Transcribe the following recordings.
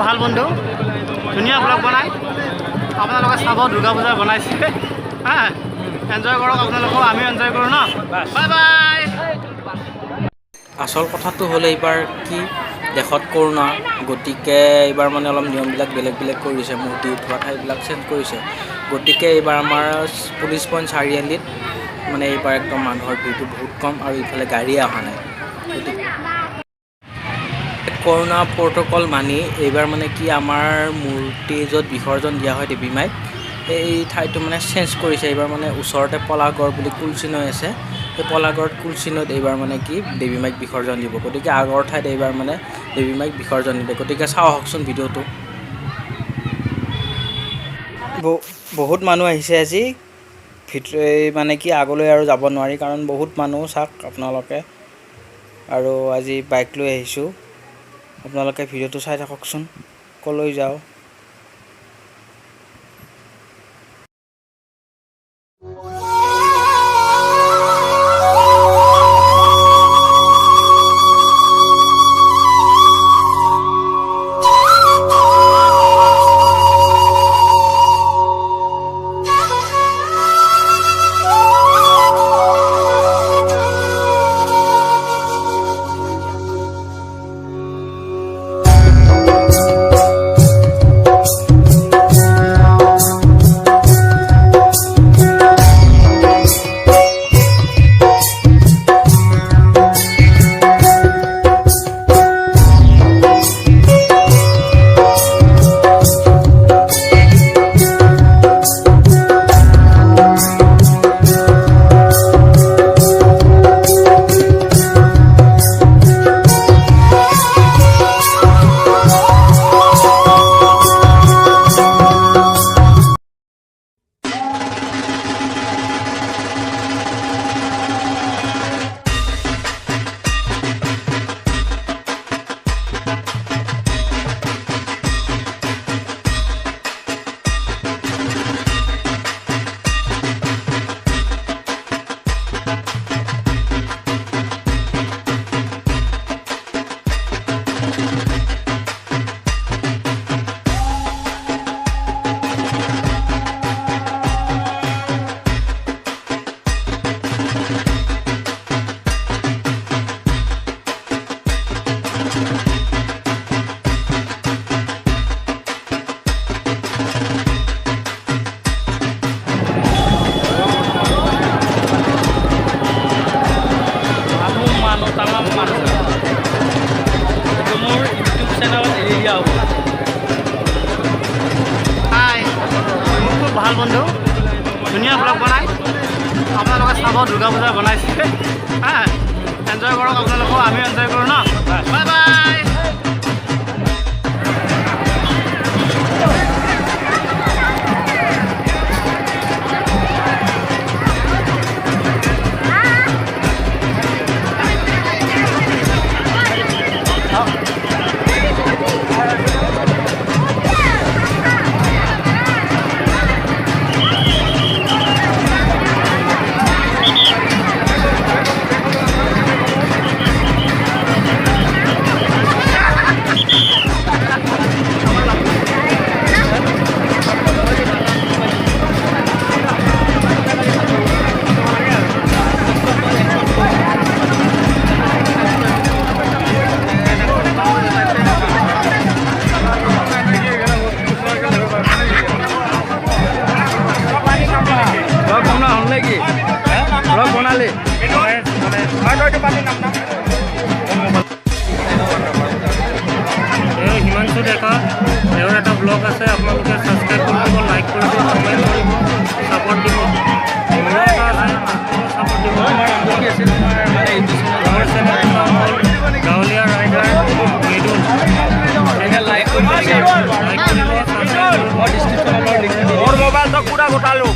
ভাল বন্ধু ধুনীয়া ব্লগ বনাই আপোনালোকে চাব দুৰ্গা পূজা বনাইছে হা এনজয় কৰক আপোনালোকেও আমি এনজয় কৰোঁ ন বাই বাই। আচল কথাটো হ'লে এইবাৰ কি দেশত কৰোণা গতিকে এইবাৰ মানে অলপ নিয়মবিলাক বেলেগ বেলেগ কৰিছে মূৰ্তি উঠোৱা ঠাইবিলাক চেঞ্জ কৰিছে গতিকে এইবাৰ আমাৰ পুলিচ পইণ্ট চাৰিআলিত মানে এইবাৰ একদম মানুহৰ ভিৰটো বহুত কম আৰু ইফালে গাড়ী অহা নাই গতিকে কৰোণা প্ৰট'কল মানি এইবাৰ মানে কি আমাৰ মূৰ্তি য'ত বিসৰ্জন দিয়া হয় দেৱী মাইক এই ঠাইটো মানে চেঞ্জ কৰিছে এইবাৰ মানে ওচৰতে পলাগড় বুলি কুলচিনৈ আছে সেই পলাগড় কুলচিনৈত এইবাৰ মানে কি দেৱী মাইক বিসৰ্জন দিব গতিকে আগৰ ঠাইত এইবাৰ মানে দেৱী মাইক বিসৰ্জন দিব গতিকে চাওঁ আহকচোন ভিডিঅ'টো। বহুত মানুহ আহিছে আজি মানে কি আগলৈ আৰু যাব নোৱাৰি কাৰণ বহুত মানুহ চাওক আপোনালোকে আৰু আজি বাইক লৈ আহিছোঁ আপোনালোকে ভিডিঅ'টো চাই থাককচোন ক'লৈ যাওঁ। ভাল বন্ধু ধুনীয়া ব্লগ বনাই আপোনালোকে চাব দুৰ্গা পূজা বনাইছে হা এনজয় কৰক আপোনালোকেও আমি এনজয় কৰোঁ ন বাই বাই। ব্লগ বনালে হিমাংশু ডেকা তেওঁৰ এটা ব্লগ আছে আপোনালোকে ছাবস্ক্ৰাইব কৰিব লাইক কৰিব কমেণ্ট কৰিব ছাপোৰ্ট দিব গাঁৱলীয়া ৰাইডাৰ মৃদুল মোৰ মোবাইলটো পুৰা গোটালো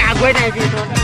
আগুৱাই নাই